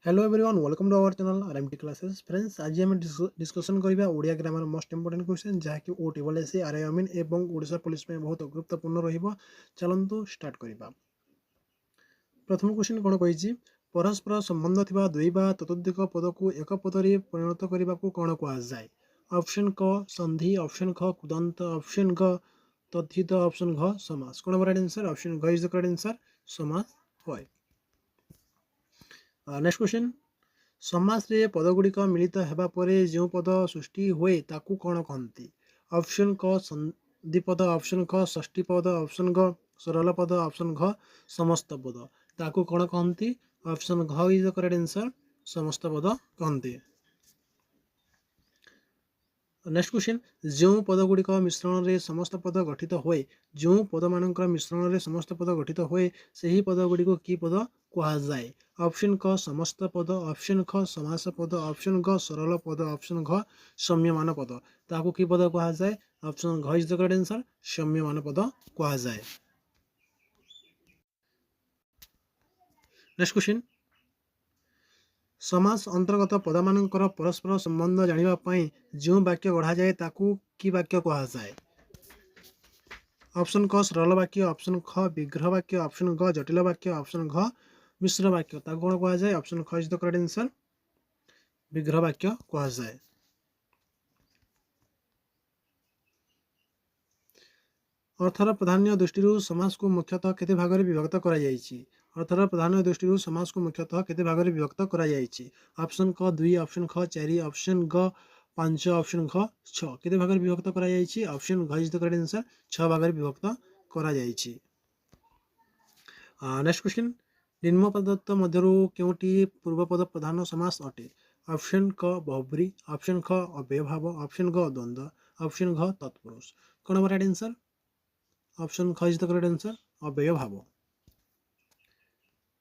Hello everyone welcome to our channel RMT classes friends आज आम discussion करबा Odia grammar most important question जहाँकि OTLSC आरआईएमएन एवं ओडिशा पुलिस में बहुत गुरुत्वपूर्ण रहिबो चलंतु स्टार्ट करबा। प्रथम क्वेश्चन कोन कहिछि परस्पर संबंध थिबा दुई बा ततोधिक पद को एक पद रे परिणत करबा को कोन कुआ जाय। ऑप्शन क संधि, ऑप्शन ख कुदंत, ऑप्शन ग तद्धित, ऑप्शन घ समास। कोन राइट आंसर ऑप्शन घ इज द करेक्ट आंसर समास होय। नेक्स्ट क्वेश्चन समास रे पदगुड़िक मिलित हेबा परे जो पद सृष्टि हुए ताकू कौन कहती। ऑप्शन क संधिपद, ऑप्शन ख षष्ठी पद, ऑप्शन ग सरल पद, ऑप्शन घ समस्त पद ताकू कौन कहती। ऑप्शन घ इज द करेक्ट आंसर समस्त पद कहती। नेक्स्ट क्वेश्चन जो पदगुड़िक मिश्रण रे समस्त पद गठित हुए जो पद मानकर मिश्रण रे समस्त पद गठित हुए सही पदगुड़िक की पद कहुए। ऑप्शन क समस्त पद, ऑप्शन ख समास पद, ऑप्शन ग सरल पद, ऑप्शन घ सम्यमान पद ताकू की पद कहुए। ऑप्शन घ इज द करेक्ट आंसर सम्यमान पद कहुए। नेक्स्ट क्वेश्चन समास अंतर्गत पदमानंकर परस्पर संबंध जानिबा पई जो वाक्य गढ़ा जाए ताकू की वाक्य कहुए। ऑप्शन क सरल वाक्य, ऑप्शन ख विग्रह वाक्य, ऑप्शन ग जटिल वाक्य, ऑप्शन घ मिश्र वाक्य ताकू कौन कहुए। ऑप्शन ख इज द करेक्ट आंसर विग्रह वाक्य कहुए। अर्थर प्राधान्य दृष्टि समास को मुख्यतः केते भाग में विभक्त करा जायछि। अर्थर प्राधान्य दृष्टि समास को मुख्यतः केते भाग में विभक्त करा जायछि। ऑप्शन क 2, ऑप्शन ख 4, ऑप्शन ग 5, ऑप्शन घ 6 केते भाग में विभक्त करा जायछि। ऑप्शन घ इज द करेक्ट आंसर 6 भाग में विभक्त करा जायछि। नेक्स्ट क्वेश्चन निम्न पदत्त मध्यरु केउटी पूर्वपद प्रधान समास अटे। ऑप्शन क बहुब्री, ऑप्शन ख अव्ययभाव, ऑप्शन ग द्वंद्व, ऑप्शन घ तत्पुरुष। कौन राइट आंसर ऑप्शन ख इज द करेक्ट आंसर अव्ययभाव।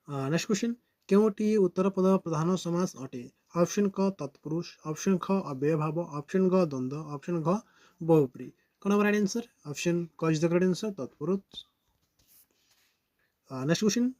नेक्स्ट क्वेश्चन केउटी उत्तर पद प्रधान समास अटे। ऑप्शन क तत्पुरुष, ऑप्शन ख अव्ययभाव, ऑप्शन ग द्वंद्व, ऑप्शन घ बहुब्री। कौन राइट आंसर ऑप्शन क इज द करेक्ट आंसर तत्पुरुष। नेक्स्ट क्वेश्चन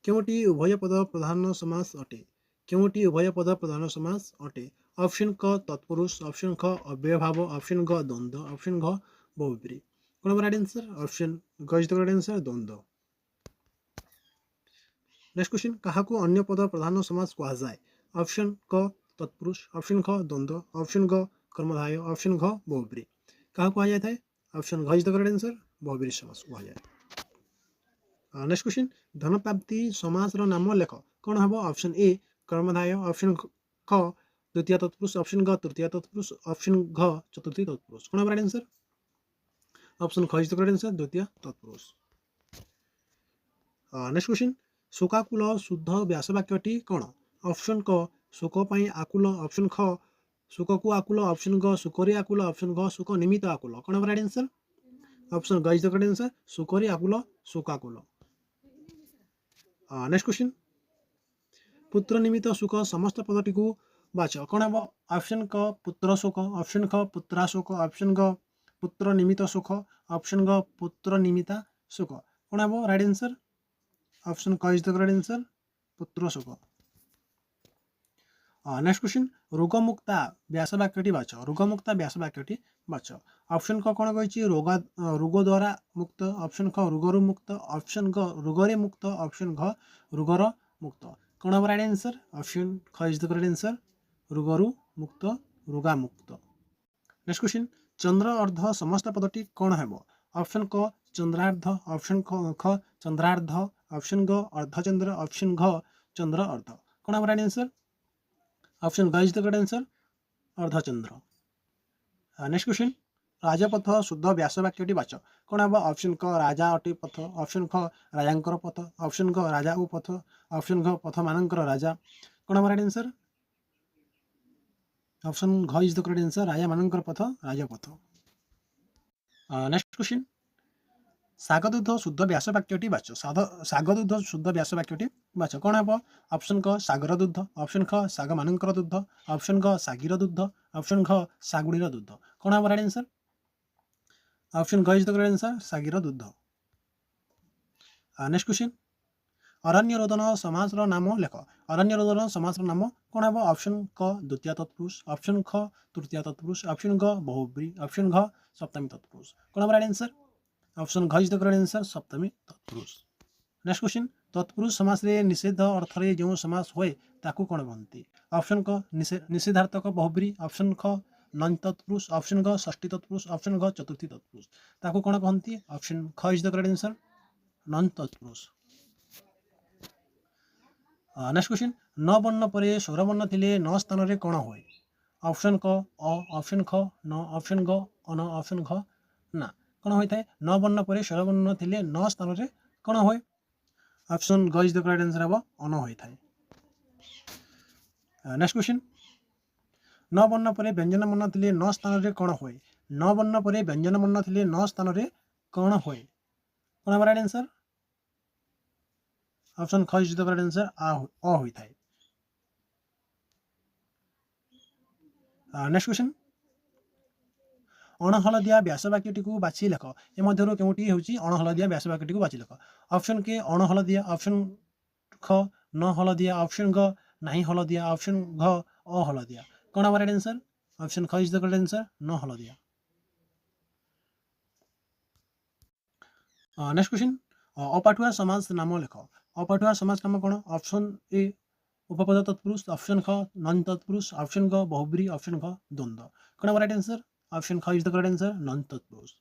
केउटी उभय पद प्रधान समास अटे। केउटी उभय पद प्रधान समास अटे। ऑप्शन क तत्पुरुष, ऑप्शन ख अव्ययभाव, ऑप्शन ग द्वंद्व, ऑप्शन घ बहुब्री। कौन राइट आंसर ऑप्शन ग इज द करेक्ट आंसर द्वंद्व। नेक्स्ट क्वेश्चन काहाकू अन्य पद प्रधान समास कहुए। ऑप्शन क तत्पुरुष, ऑप्शन ख द्वंद्व, ऑप्शन ग कर्मधारय, ऑप्शन घ बहुब्री। क्या कहा जाता है ऑप्शन घ इज द करेक्ट आंसर बहुब्री समास कहा जाए। नेक्स्ट क्वेश्चन धन प्राप्ति समास रो नाम लेख कौन हम। ऑप्शन ए कर्मधारय, ऑप्शन ख द्वितीय तत्पुरुष, ऑप्शन ग तृतीय तत्पुरुष, ऑप्शन घ चतुर्थी तत्पुरुष। कौन राइट आंसर ऑप्शन ख इज द करेक्ट आंसर द्वितीय तत्पुरुष। नेक्स्ट क्वेश्चन शोकाकुल शुद्ध व्यास वाक्यटी कौन। ऑप्शन क शोक पई आकुल, ऑप्शन ख शोक को आकुल, ऑप्शन ग शोकरी आकुल, ऑप्शन घ शोक निमित्त आकुल। कौन राइट आंसर ऑप्शन ग इज द करेक्ट आंसर शोकरी आकुल शोकाकुल। नेक्स्ट क्वेश्चन पुत्र निमित्त सुख समस्त पदटी को बाच कौन हम। ऑप्शन क पुत्र शोक, ऑप्शन ख पुत्रा शोक, ऑप्शन ग पुत्र निमित्त सुख, ऑप्शन ग पुत्र निमित्ता सुख। कौन हम राइट आंसर ऑप्शन क इज द करेक्ट आंसर पुत्र शोक। नेक्स्ट क्वेश्चन रोगमुक्ता व्यास वाक्यटी बाच। रोगमुक्ता व्यास वाक्यटी बाच। ऑप्शन क कौन कही रोग द्वारा मुक्त, ऑप्शन ख रोगरु मुक्त, ऑप्शन ग रोगरे मुक्त, ऑप्शन घ रोगर मुक्त। कौन हम राइट आंसर ऑप्शन ख इज द करेक्ट आंसर रोगरु मुक्त रोगा मुक्त। नेक्स्ट क्वेश्चन चंद्र अर्ध समस्त पदटी कौन हम। ऑप्शन क चंद्रार्ध, ऑप्शन ख चंद्रार्ध, ऑप्शन ग अर्धचंद्र, ऑप्शन घ चंद्र अर्ध। कौन हम राइट आंसर ऑप्शन ग इज द करेक्ट आंसर अर्धचंद्र। नेक्स्ट क्वेश्चन राजपथ शुद्ध व्यास वाक्यटी बाच कौन हम। ऑप्शन क राजा अटे पथ, ऑप्शन ख राजांकर पथ, ऑप्शन ग राजा ओ पथ, ऑप्शन घ पथ मानकर राजा। कौन हम राइट आंसर ऑप्शन घ इज द करेक्ट आंसर राजा मानकर पथ राजपथ। नेक्स्ट क्वेश्चन सागदुग्ध शुद्ध व्यास वाक्यटी बाच। सागदुग्ध शुद्ध व्यास वाक्यटी बाच कौन हम। ऑप्शन क सागर दुग्ध, ऑप्शन ख साग मानकर दुग्ध, ऑप्शन ग सागीर दुग्ध, ऑप्शन घ सागुड़ीर दुग्ध। कौन हम राइट आंसर ऑप्शन घ is the correct answer Sagir दुग्ध। नेक्स्ट क्वेश्चन अरण्य रोदन समास नाम लेख। अरण्य रोदन समास नाम कौन है? ऑप्शन क द्वितीय तत्पुरुष, ऑप्शन ख तृतीय तत्पुरुष, ऑप्शन ग बहुब्री, ऑप्शन घ सप्तमी तत्पुरुष। कौन हमारा आंसर? ऑप्शन घ इज द करेक्ट आंसर, सप्तमी तत्पुरुष। नेक्स्ट क्वेश्चन, तत्पुरुष समास रे निषेध अर्थ रे जो समास होए ताकू कौन कहते? ऑप्शन क निषेधार्थक बहुब्री, ऑप्शन ख नन तत्पुरुष, ऑप्शन ग षष्ठी तत्पुरुष, ऑप्शन घ चतुर्थी तत्पुरुष। ताकू कौन कहते? ऑप्शन ख इज द करेक्ट आंसर, नन तत्पुरुष। नेक्स्ट क्वेश्चन, न वर्ण पर स्वर वर्ण थिले न स्थान रे कौन होए? ऑप्शन क अ, ऑप्शन ख न, ऑप्शन ग अन, ऑप्शन घ ना। कौन होता है? न वर्ण पर स्वर वर्ण थिले न स्थान रे कौन होए? ऑप्शन ग इज द करेक्ट आंसर हम अन होता है। नेक्स्ट क्वेश्चन, न वर्ण पर व्यंजन वर्ण थिले न स्थान रे कौन होए? न वर्ण पर व्यंजन वर्ण थिले न स्थान रे कौन होए? कौन हमारा आंसर? ऑप्शन ख इज द करेक्ट आंसर, अ होता है। नेक्स्ट क्वेश्चन, अणहलदिया व्यास वाक्यटी को बाछि लेख। ए मध्यरु केउटी हेउची अणहलदिया व्यास वाक्यटी को बाछि लेख? ऑप्शन के अणहलदिया, ऑप्शन ख न हलदिया, ऑप्शन ग नाही हलदिया, ऑप्शन घ अ हलदिया। कौन हमारा आंसर? ऑप्शन ख इज द करेक्ट आंसर, न हलदिया। नेक्स्ट क्वेश्चन, अपाठुआ समास नाम लेख। अपाठुआ समास नाम कौन? ऑप्शन ए उपपद तत्पुरुष, ऑप्शन ख नन तत्पुरुष, ऑप्शन ग बहुब्री, ऑप्शन घ द्वंद्व। कौन हमारा आंसर? ऑप्शन ख इज द करेक्ट आंसर, नन तत्पुरुष।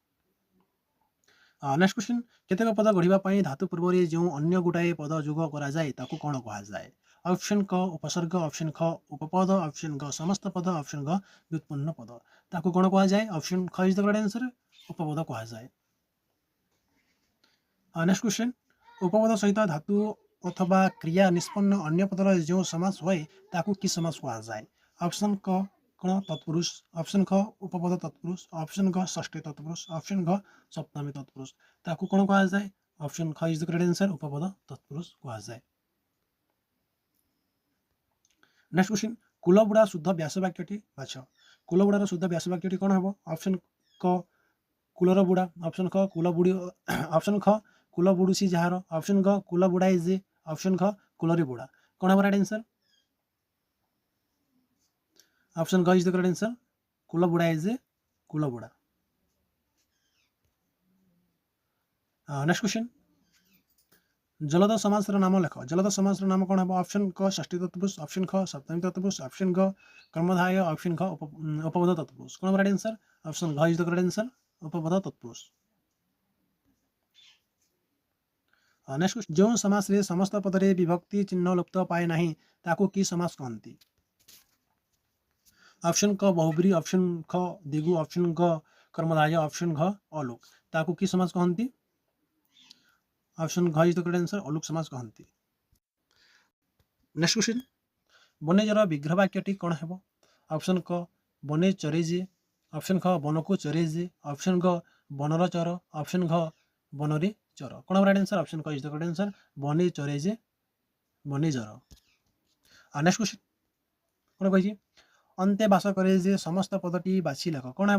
नेक्स्ट क्वेश्चन, केतेक पद गढ़िबा धातु पूर्व जो अन्य गुटाए पद जोग करा जाए ताकू कौन कहा जाए? ऑप्शन क उपसर्ग, ऑप्शन ख उपपद, ऑप्शन ग समस्त पद, ऑप्शन घ व्युत्पन्न पद। ताकू कौन कहा जाए? ऑप्शन ख इज द करेक्ट आंसर, उपपद कहा जाए। नेक्स्ट क्वेश्चन, उपपद सहित धातु अथवा क्रिया निष्पन्न अन्य पदर जो समास होए ताकू कि समास कहा जाए? ऑप्शन क कौन तत्पुरुष, ऑप्शन ख उपपद तत्पुरुष, ऑप्शन घ षष्ठी तत्पुरुष, ऑप्शन घ सप्तमी तत्पुरुष। ताकू कौन कहा जाए? ऑप्शन ख इज द करेक्ट आंसर, उपपद तत्पुरुष कहा जाए। नेक्स्ट क्वेश्चन, कुलबुड़ा शुद्ध व्यास वाक्यटी बाछ। कुलबुड़ार शुद्ध व्यास वाक्यटी कौन हम? ऑप्शन क कुलर बुड़ा, ऑप्शन ख कुल बुड़ी, ऑप्शन ख कुल बुड़ुसी जार, ऑप्शन घ कुल बुड़ाई जे, ऑप्शन ख कुलरी बुड़ा। कौन हमारा आंसर? ऑप्शन घ इज द करेक्ट आंसर, कुल बुड़ाई जे, कुल बुड़ा। नेक्स्ट क्वेश्चन, जलद समास नाम लेख। जलद समास नाम कौन हम? ऑप्शन क षष्ठी तत्पुरुष, ऑप्शन ख सप्तमी तत्पुरुष, ऑप्शन घ कर्मधारय, ऑप्शन ख उपपद तत्पुरुष। कौन हमारा आंसर? ऑप्शन घ इज द करेक्ट आंसर, उपपद तत्पुरुष। नेक्स्ट क्वेश्चन, जो समास रे समस्त पदरे विभक्ति चिन्ह लुप्त पाए नहीं ताकू की समास कहती? ऑप्शन क बहुब्री, ऑप्शन ख दिगु, ऑप्शन ग कर्मधारय, ऑप्शन घ अलोक। ताकू की समास कहती? ऑप्शन घ is the correct answer, Alok समास कहती। नेक्स्ट क्वेश्चन, बनेजर विग्रह वाक्यटी कौन है? ऑप्शन क बने चरे जे, ऑप्शन ख बन को चरे जे, ऑप्शन घ बनर चर, ऑप्शन घ बनरे चर। कौन हमारा आंसर? ऑप्शन क इज द करेक्ट आंसर, बने चरे जे, बने जर। नेक्स्ट क्वेश्चन, कौन कही? अंते बास करे जे समस्त पदटी बाछि लेख। कौन है?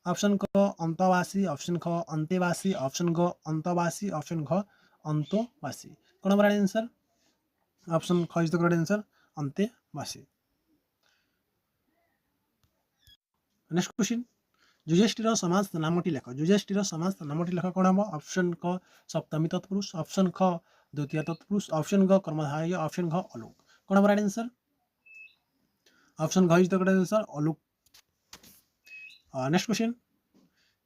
ऑप्शन क अंतवासी, ऑप्शन ख अंतेवासी, ऑप्शन ग अंतवासी, ऑप्शन घ अंतवासी। कौन हमारा आंसर? ऑप्शन ख इज द करेक्ट आंसर, अंतेवासी। नेक्स्ट क्वेश्चन, जुजेष्टिर समास नामटी लेख। जुजेष्टिर समास नामटी लेख कौन हम? ऑप्शन क सप्तमी तत्पुरुष, ऑप्शन ख द्वितीय तत्पुरुष, ऑप्शन ग कर्मधारय, ऑप्शन घ अलोक। कौन हमारा आंसर? ऑप्शन घ is the correct answer, Alok. Next question,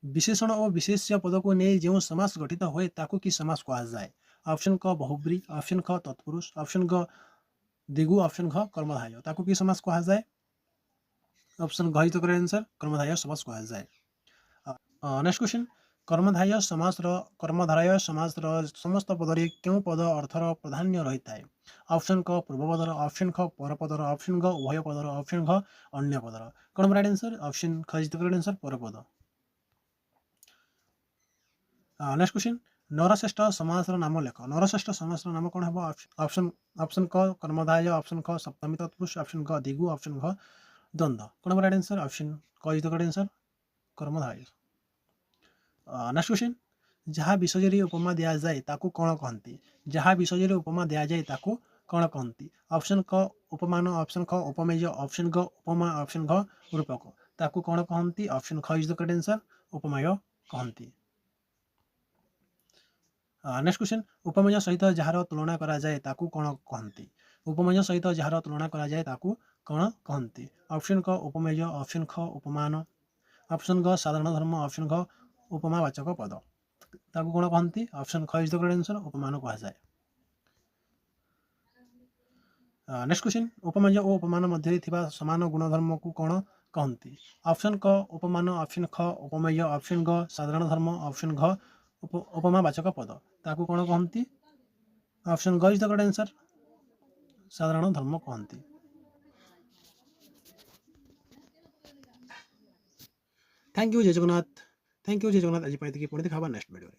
विशेषण और विशेष्य पद को नहीं जो समास गठित होए ताकू की समास कहा जाए? ऑप्शन क बहुब्री, ऑप्शन ख तत्पुरुष, ऑप्शन ग दिगु, ऑप्शन घ कर्मधारय। ताकू की समास कहा जाए? ऑप्शन घ इज द करेक्ट आंसर, कर्मधारय समास कहा जाए। नेक्स्ट क्वेश्चन, कर्मधारय समास समस्त पदरे क्यों पद अर्थर प्राधान्य रही है? ऑप्शन क पूर्वपदर, ऑप्शन ख परपदर, ऑप्शन घ उभय पदर, ऑप्शन घ अन्य पदर। कौन राइट आंसर? ऑप्शन ख इज द करेक्ट आंसर, परपद। नेक्स्ट क्वेश्चन, नरश्रेष्ठ समास नाम लेख। नरश्रेष्ठ समास नाम कौन हम? ऑप्शन क कर्मधारय, ऑप्शन ख सप्तमी तत्पुरुष, ऑप्शन क दिगु, ऑप्शन घ द्वंद्व। कौन राइट आंसर? ऑप्शन क इज द करेक्ट आंसर, कर्मधारय। नेक्स्ट क्वेश्चन, जहाँ विशेषरी उपमा दिया जाए ताकू कौन कहती। जहाँ विशेषरी उपमा दिया जाए ताकू कौन कहती। ऑप्शन क उपमान, ऑप्शन ख उपमेय, ऑप्शन ग उपमा, ऑप्शन घ रूपक ताकू कौन कहती। ऑप्शन ख इज द करेक्ट आंसर, उपमेय कहती। नेक्स्ट क्वेश्चन, उपमेय सहित जार तुलना करा जाए ताकू कौन कहती। उपमेय सहित जार तुलना करा जाए ताकू कौन कहती। ऑप्शन क उपमेय, ऑप्शन ख उपमान, ऑप्शन ग साधारण धर्म, ऑप्शन घ उपमावाचक पद ताकू कौन कहती। ऑप्शन ख इज द करेक्ट आंसर, उपमान कहा जाए। नेक्स्ट क्वेश्चन, उपमेय और उपमान मध्य थिबा समान गुणधर्म को कौन कहती। ऑप्शन क उपमान, ऑप्शन ख उपमेय, ऑप्शन ग साधारण धर्म, ऑप्शन घ उपमावाचक पद ताकू कौन कहती। ऑप्शन ग इज द करेक्ट आंसर, साधारण धर्म कहती। थैंक यू जय जगन्नाथ। थैंक यू जय जगन्नाथ। आज पुणी देखा नेक्स्ट वीडियो।